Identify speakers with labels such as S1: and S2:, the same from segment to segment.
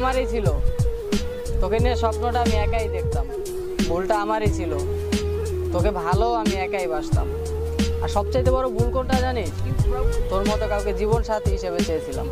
S1: আমারই ছিল, তোকে নিয়ে স্বপ্নটা আমি একাই দেখতাম। ভুলটা আমারই ছিল, তোকে ভালো আমি একাই বাসতাম। আর সবচাইতে বড় ভুল কোনটা জানিস? তোর মতো কাউকে জীবন সাথী হিসেবে চেয়েছিলাম।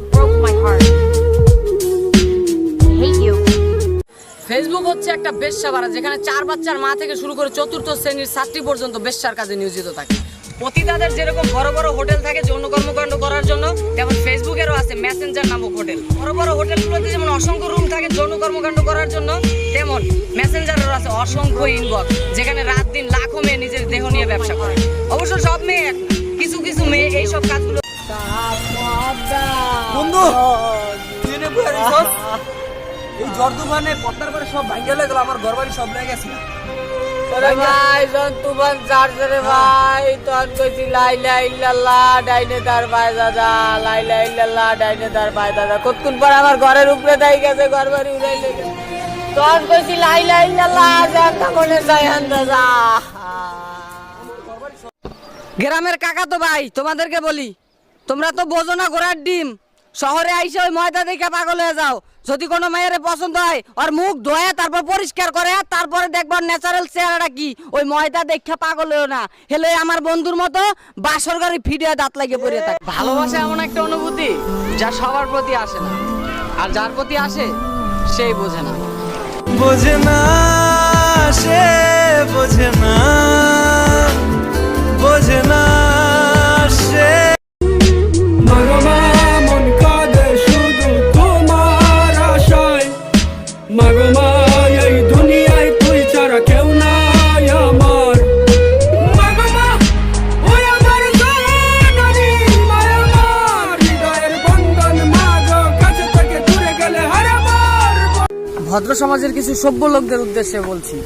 S1: ফেসবুক হচ্ছে একটা বেশ্যা, যেখানে 4 বাচ্চার মা থেকে শুরু করে 4র্থ শ্রেণীর ছাত্রী পর্যন্ত বেশ্যার কাজে নিয়োজিত থাকে। পতিতাদের যেরকম বড় বড় হোটেল থাকে যৌন কর্মকাণ্ড করার জন্য, তেমন ফেসবুকেরও আছে মেসেঞ্জার নামক হোটেল। বড় বড় হোটেলগুলোতে যেমন অসংখ্য রুম থাকে যৌন কর্মকাণ্ড করার জন্য, তেমন মেসেঞ্জারেরও আছে অসংখ্য ইনবক্স, যেখানে রাত দিন লাখো মেয়ে নিজের দেহ নিয়ে ব্যবসা করে। অবশ্য সব মেয়ে, কিছু কিছু মেয়ে এইসব কাজগুলো।
S2: বন্ধু এই জ্বর তুফানে পদ্মার করে সব ভাঙ্গে গেল, আমার ঘর বাড়ি সব লেগে গেছে।
S1: ভাই যখন তুফান ছাড়ছে রে ভাই, তখন কইছি লাইলা ইল্লাল্লাহ ডাইনে তার ভাই দাদা, লাইলা ইল্লাল্লাহ ডাইনে তার ভাই দাদা। কতক্ষণ পর আমার ঘরের উপরে দাই গেছে, ঘর বাড়ি উড়াই লেগে, তখন কইছি লাইলা ইল্লাল্লাহ জানতা মনে যায় দাদা। গ্রামের কাকা তো ভাই, তোমাদেরকে বলি, তোমরা তো বোঝো না ঘোড়ার ডিম। শহরে আইসে ওই ময়দা দেখে পাগল হয়ে যাও। যদি কোনো মেয়ের পছন্দ হয়, ওর মুখ ধোয়া তারপর পরিষ্কার করে, তারপরে দেখবার ন্যাচারাল চেহারাটা কি। ওই ময়দা দেখে পাগল হয়েও না, হেলে আমার বন্ধুর মতো বাসর গাড়ি ফিরে দাঁত লাগিয়ে পড়ে থাকে। ভালোবাসা এমন একটা অনুভূতি যা সবার প্রতি আসে না, আর যার প্রতি আসে সেই বোঝে না।
S3: বোঝে না সে, বোঝে না, বোঝে না সে।
S1: ভদ্র সমাজের কিছু সভ্য লোকদের উদ্দেশ্যে বলছি,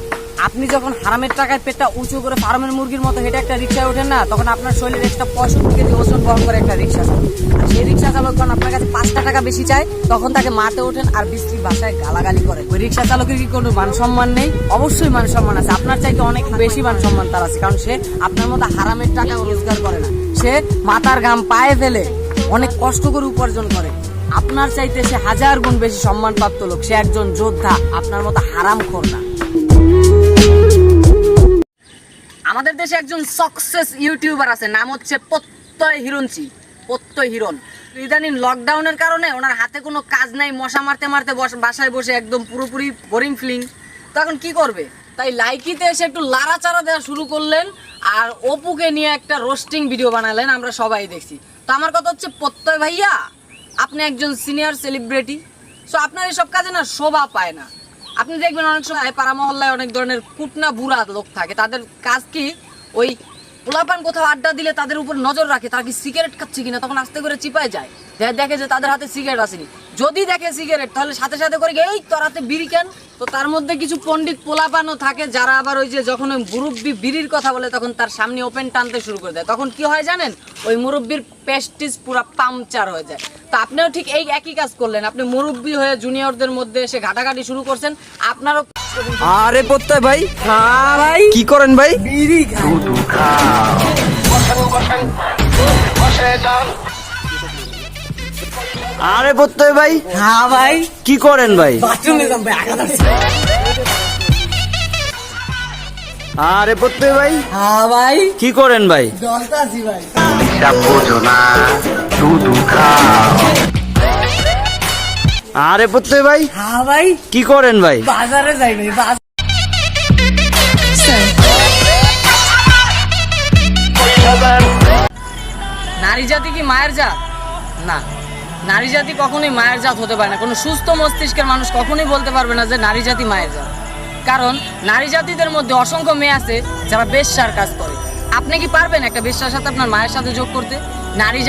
S1: আপনি যখন হারামের টাকায় পেটটা উঁচু করে ফার্মের মুরগির মতো হেঁটে একটা রিক্সায় ওঠেন না, তখন আপনার শরীরের একটা 65 কেজি ওজন বহন করে একটা রিক্সা চালক। আর সেই রিক্সা চালক যখন আপনার কাছে 5টা টাকা বেশি চায়, তখন তাকে মারতে ওঠেন আর বিশ্রী ভাষায় গালাগালি করে। ওই রিক্সা চালকের কি কোনো মান সম্মান নেই? অবশ্যই মান সম্মান আছে, আপনার চাইতে অনেক বেশি মান সম্মান তার আছে, কারণ সে আপনার মতো হারামের টাকা রোজগার করে না। সে মাথার ঘাম পায়ে ফেলে অনেক কষ্ট করে উপার্জন করে। আপনার চাইতে সে 1000 গুণ বেশি সম্মানপ্রাপ্ত লোক। সে একজন যোদ্ধা, আপনার মতো হারামখোর না। আমাদের দেশে একজন সাকসেস ইউটিউবার আছে, নাম হচ্ছে প্রত্যয় হিরণচি। প্রত্যয় হিরণ ইদানিং লকডাউনের কারণে ওনার হাতে কোনো কাজ নাই, মশা মারতে মারতে বাসায় বসে একদম পুরোপুরি বোরিং ফিলিং। তখন কি করবে, তাই লাইকিতে এসে একটু লাড়াচাড়া দেওয়া শুরু করলেন, আর অপুকে নিয়ে একটা রোস্টিং ভিডিও বানালেন, আমরা সবাই দেখছি। তো আমার কথা হচ্ছে, প্রত্যয় ভাইয়া আপনি একজন সিনিয়র সেলিব্রিটি, সো আপনার এসব কাজে না শোভা পায় না। আপনি দেখবেন অনেক সময় পাড়া মহল্লায় অনেক ধরনের কুটনা বুড়া লোক থাকে, তাদের কাজ কি ওই পোলাপান কোথাও আড্ডা দিলে তাদের উপর নজর রাখে, তারা কি সিগারেট খাচ্ছে কিনা, তখন আস্তে করে চিপায় যায়, দেখে যে তাদের হাতে সিগারেট আসেনি। যদি দেখে সিগারেট, তাহলে সাথে সাথে করে এই তোর হাতে বিড়ি কেন। তো তার মধ্যে কিছু পণ্ডিত পোলাপানও থাকে, যারা আবার ওই যে যখন ওই মুরব্বি বিড়ির কথা বলে, তখন তার সামনে ওপেন টানতে শুরু করে দেয়। তখন কি হয় জানেন, ওই মুরব্বির পেস্টিস পুরা পাংচার হয়ে যায়। তো আপনিও ঠিক এই একই কাজ করলেন, আপনি মুরব্বি হয়ে জুনিয়রদের মধ্যে এসে ঘাটাঘাটি শুরু করছেন। আপনারও
S2: আরে প্রত্যয় ভাই, হ্যাঁ ভাই, কি করেন ভাই? বিড়ি খাই। আরে প্রত্যয় ভাই, হ্যাঁ ভাই, কি করেন ভাই? বাথরুমে যান ভাই, আঘাত আছে। আরে প্রত্যয় ভাই, হ্যাঁ ভাই, কি করেন ভাই? জলতাছি ভাই। আরে প্রত্যয় ভাই, হ্যাঁ ভাই, কি করেন ভাই? বাজারে যাই ভাই।
S1: নারী জাতি কি মায়ের জাত? না, নারী জাতি কখনোই মায়ের জাত হতে পারে না। কোনো সুস্থ মস্তিষ্কের মানুষ কখনোই বলতে পারবে না যে নারী জাতি মায়ের জাত, কারণ নারী জাতিদের মধ্যে অসংখ্য মেয়ে আছে যারা বেশ্যার কাজ করে। আপনি কি পারবেন একটা বেশ্যার সাথে আপনার মায়ের সাথে যোগ করতে? নারী